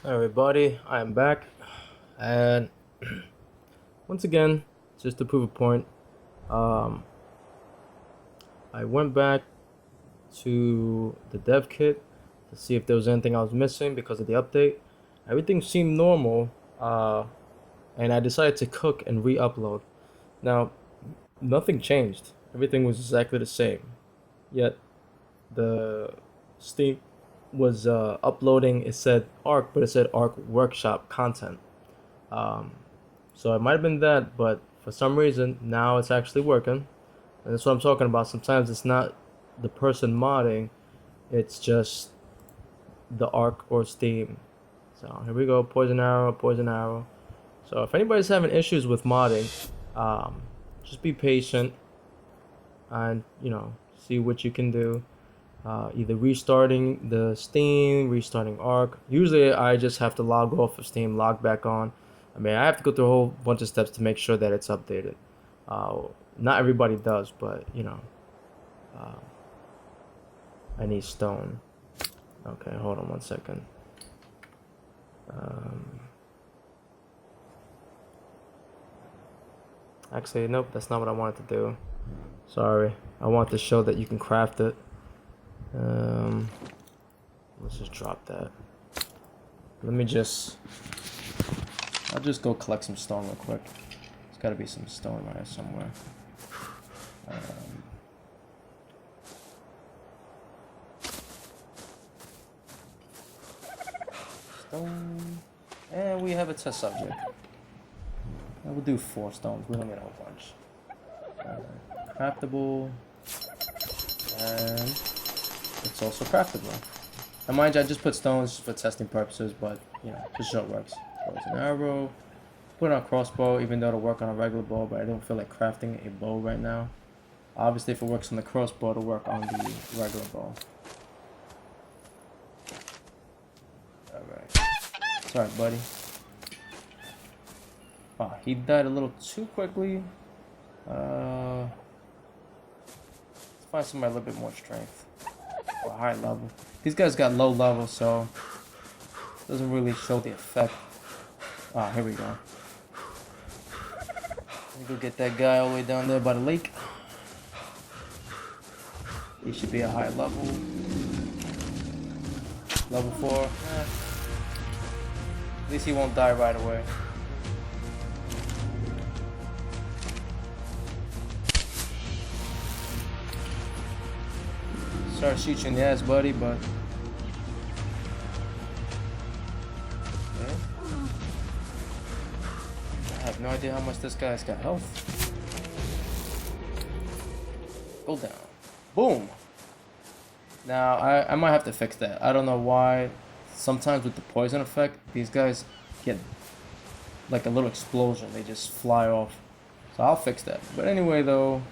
Hi everybody, I am back, and once again, just to prove a point, um, I went back to the dev kit to see if there was anything I was missing because of the update. Everything seemed normal, and I decided to cook and re-upload. Now, nothing changed. Everything was exactly the same. Yet the Steam was uploading. It said Arc, but it said Arc Workshop content. Um, So it might have been that, but for some reason now it's actually working. And that's what I'm talking about. Sometimes it's not the person modding, it's just the Arc or Steam. So here we go, poison arrow, poison arrow. So if anybody's having issues with modding, um, just be patient and see what you can do. Either restarting the Steam, restarting Arc. Usually I just have to log off of Steam, log back on. I mean, I have to go through a whole bunch of steps to make sure that it's updated. Uh, Not everybody does, but uh, I need stone. Okay, hold on one second. Um, Actually, nope, that's not what I wanted to do. Sorry, I want to show that you can craft it. Um, let's just drop that. Let me just I'll just go collect some stone real quick. There's got to be some stone right here somewhere. Um, Stone. And we have a test subject. We'll do 4 stones. We don't need a whole bunch. Craftable. And it's also craftable. And mind you, I just put stones for testing purposes, but just so it works. Throws an arrow. Put on a crossbow, even though it'll work on a regular bow, but I don't feel like crafting a bow right now. Obviously, if it works on the crossbow, it'll work on the regular bow. Alright. Sorry, buddy. Oh, he died a little too quickly. Let's find somebody a little bit more strength. Or high level. These guys got low level, so it doesn't really show the effect. Ah, here we go. Let me go get that guy all the way down there by the lake. He should be a high level. Level 4. At least he won't die right away. Sorry to shoot you in the ass, buddy, but... Okay. I have no idea how much this guy's got health. Go down. Boom! Now, I might have to fix that. I don't know why. Sometimes with the poison effect, these guys get like a little explosion. They just fly off. So I'll fix that. But anyway, though...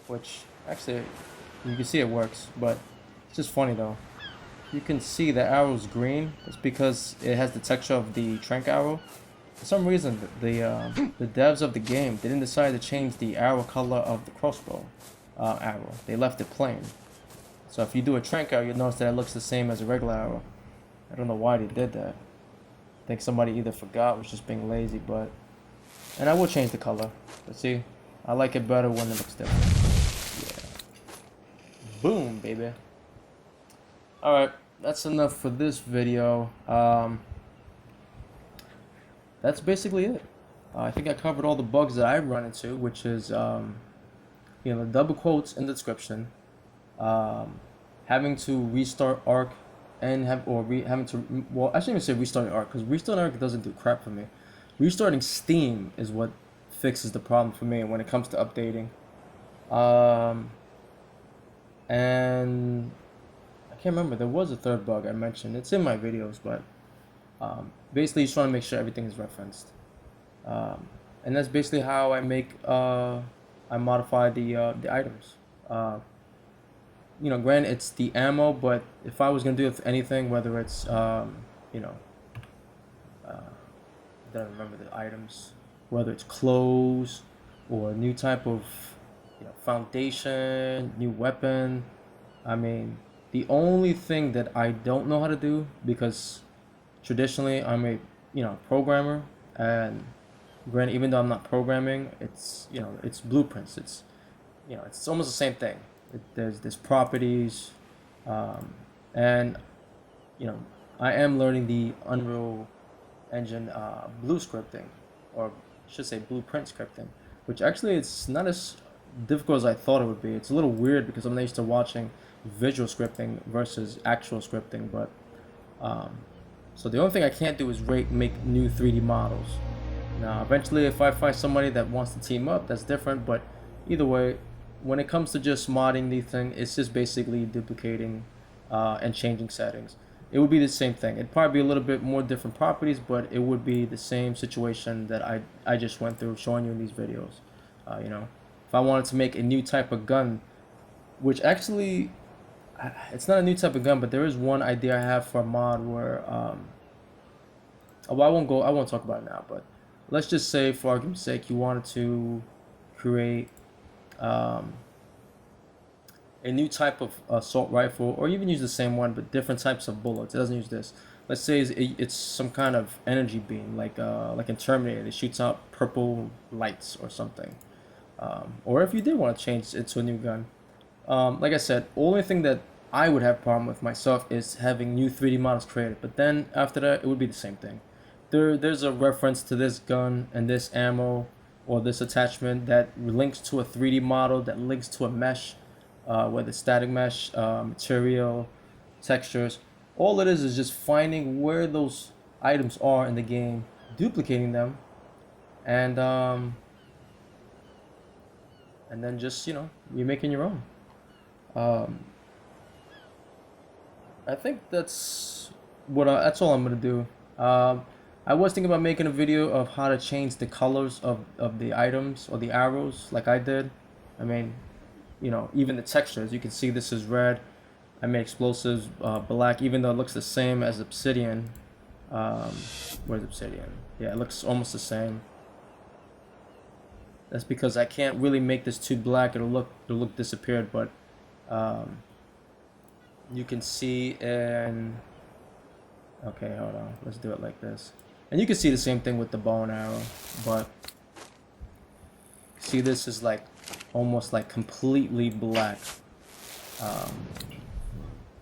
Which, actually, you can see it works. But it's just funny, though. You can see the arrow's green. It's because it has the texture of the trank arrow. For some reason, the devs of the game didn't decide to change the arrow color of the crossbow arrow. They left it plain. So if you do a trank arrow, you'll notice that it looks the same as a regular arrow. I don't know why they did that. I think somebody either forgot or was just being lazy, but... And I will change the color. But see, I like it better when it looks different. Yeah. Boom, baby. Alright, that's enough for this video. That's basically it. I think I covered all the bugs that I run into, which is, the double quotes in the description, having to restart Arc, and having to, well, I shouldn't even say restarting Arc, because restarting Arc doesn't do crap for me. Restarting Steam is what fixes the problem for me when it comes to updating. And I can't remember, there was a third bug I mentioned. It's in my videos, but basically just trying to make sure everything is referenced. And that's basically how I I modify the items. Granted, it's the ammo, but if I was gonna do it with anything, whether it's I don't remember the items, whether it's clothes or a new type of foundation, new weapon. I mean, The only thing that I don't know how to do, because traditionally I'm a programmer, and granted, even though I'm not programming, it's it's blueprints. It's it's almost the same thing. There's properties, um, and you know I am learning the Unreal Engine blue scripting, or I should say blueprint scripting, which actually it's not as difficult as I thought it would be. It's a little weird because I'm not used to watching visual scripting versus actual scripting, but um, so the only thing I can't do is make new 3D models. Now, eventually, if I find somebody that wants to team up, that's different. But either way, when it comes to just modding the thing, it's just basically duplicating and changing settings. It would be the same thing. It'd probably be a little bit more different properties, but it would be the same situation that I just went through showing you in these videos. If I wanted to make a new type of gun, which actually it's not a new type of gun, but there is one idea I have for a mod where well, I won't talk about it now, but let's just say for argument's sake you wanted to create um, a new type of assault rifle, or even use the same one but different types of bullets. It doesn't use this. Let's say it's some kind of energy beam, like in Terminator, it shoots out purple lights or something. Or if you did want to change it to a new gun, like I said, only thing that I would have problem with myself is having new 3D models created. But then after that, it would be the same thing. There's a reference to this gun and this ammo or this attachment that links to a 3D model that links to a mesh, whether static mesh, material, textures. All it is just finding where those items are in the game, duplicating them, and then just you're making your own. Um, I think that's all I'm gonna do. I was thinking about making a video of how to change the colors of the items or the arrows like I did. I mean, even the textures. You can see this is red. I made explosives black, even though it looks the same as obsidian. Um, where's obsidian? Yeah, it looks almost the same. That's because I can't really make this too black. It'll look disappeared, but um, you can see in. Okay, hold on. Let's do it like this. And you can see the same thing with the bow and arrow, but see, this is like almost like completely black. Um,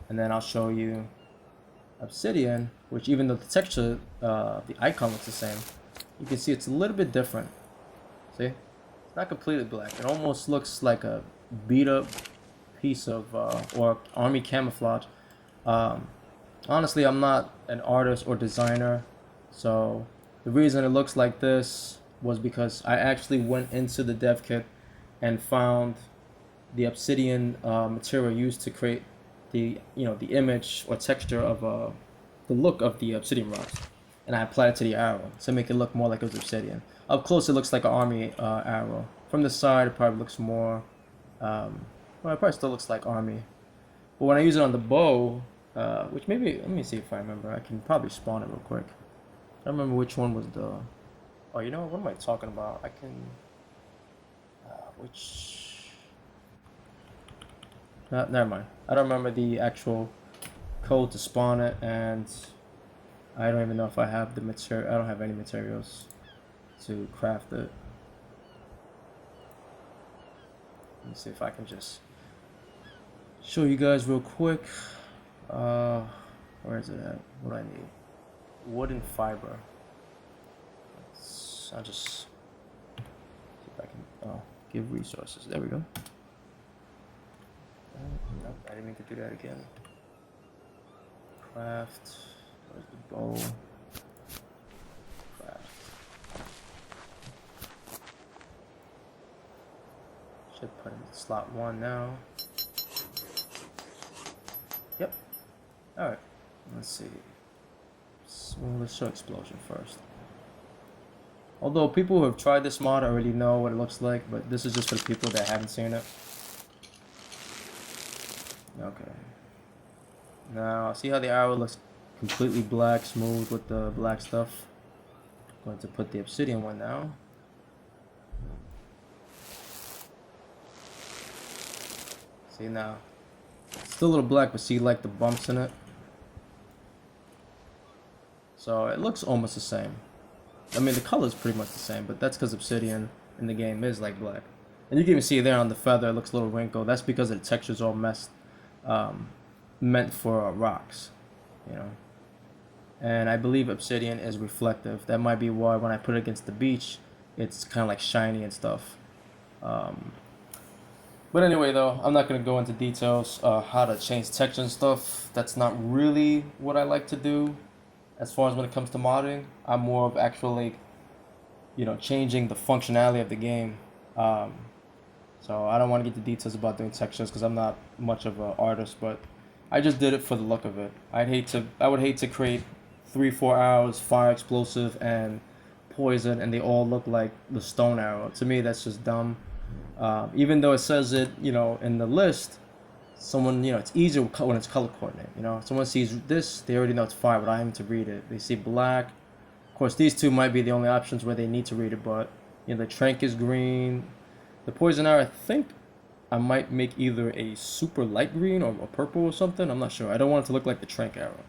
and then I'll show you obsidian, which even though the texture, the icon looks the same, you can see it's a little bit different. See? It's not completely black. It almost looks like a beat up piece of, or army camouflage. Um, Honestly, I'm not an artist or designer, so the reason it looks like this was because I actually went into the dev kit and found the obsidian material used to create the image or texture of the look of the obsidian rocks, and I applied it to the arrow to make it look more like it was obsidian. Up close, it looks like an army arrow. From the side, it probably looks more. Well, it probably still looks like army, but when I use it on the bow. Which maybe, let me see if I remember. I can probably spawn it real quick. I don't remember which one was the. Oh, what am I talking about? I can. Which. Never mind. I don't remember the actual code to spawn it, and I don't even know if I have the material. I don't have any materials to craft it. Let me see if I can just show you guys real quick. Where is it at? What do I need? Wood and fiber. I'll just see if I can. Oh, give resources. There we go. Nope, I didn't mean to do that again. Craft. Where's the bow? Craft. Should put in slot 1 now. Yep. Alright, let's see. Well, let's show explosion first. Although people who have tried this mod already know what it looks like, but this is just for the people that haven't seen it. Okay. Now, see how the arrow looks completely black, smooth with the black stuff? I'm going to put the obsidian one now. See now, still a little black, but see like the bumps in it. So it looks almost the same. I mean, the color is pretty much the same, but that's because Obsidian in the game is like black. And you can even see there on the feather, it looks a little wrinkled. That's because the texture's all meant for rocks, you know. And I believe Obsidian is reflective. That might be why when I put it against the beach, it's kind of like shiny and stuff. But anyway, though, I'm not going to go into details how to change texture and stuff. That's not really what I like to do. As far as when it comes to modding, I'm more of actually, changing the functionality of the game. So I don't want to get the details about doing textures because I'm not much of an artist, but I just did it for the look of it. I would hate to create 3-4 hours fire explosive and poison and they all look like the stone arrow. To me, that's just dumb. Even though it says it, in the list, someone, it's easier when it's color coordinated. Someone sees this, they already know it's fire without having to read it. They see black. Of course, these two might be the only options where they need to read it, but the trank is green. The poison arrow, I think I might make either a super light green or a purple or something. I'm not sure. I don't want it to look like the trank arrow.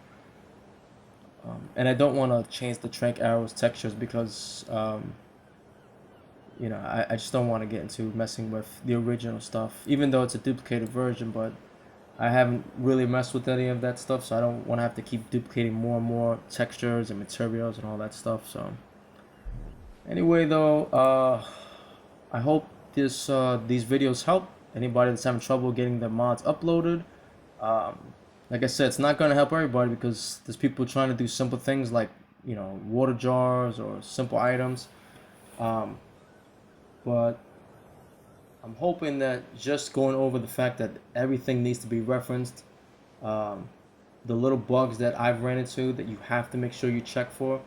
And I don't want to change the trank arrow's textures because, I just don't want to get into messing with the original stuff, even though it's a duplicated version, but I haven't really messed with any of that stuff, so I don't want to have to keep duplicating more and more textures and materials and all that stuff. So anyway, though, I hope these videos help anybody that's having trouble getting their mods uploaded. Like I said, it's not going to help everybody because there's people trying to do simple things like, water jars or simple items. But I'm hoping that just going over the fact that everything needs to be referenced, the little bugs that I've ran into that you have to make sure you check for,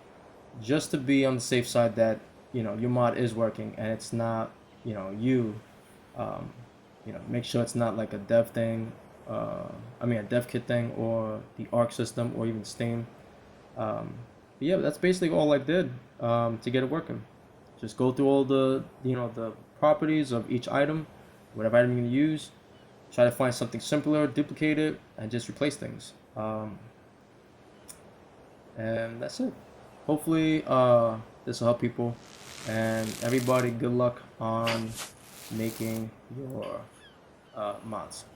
just to be on the safe side that, your mod is working and it's not, make sure it's not like a dev thing, a dev kit thing or the Arc system or even Steam. But yeah, that's basically all I did to get it working. Just go through all the properties of each item, whatever item you're gonna use. Try to find something simpler, duplicate it, and just replace things. And that's it. Hopefully, this will help people. And everybody, good luck on making your mods.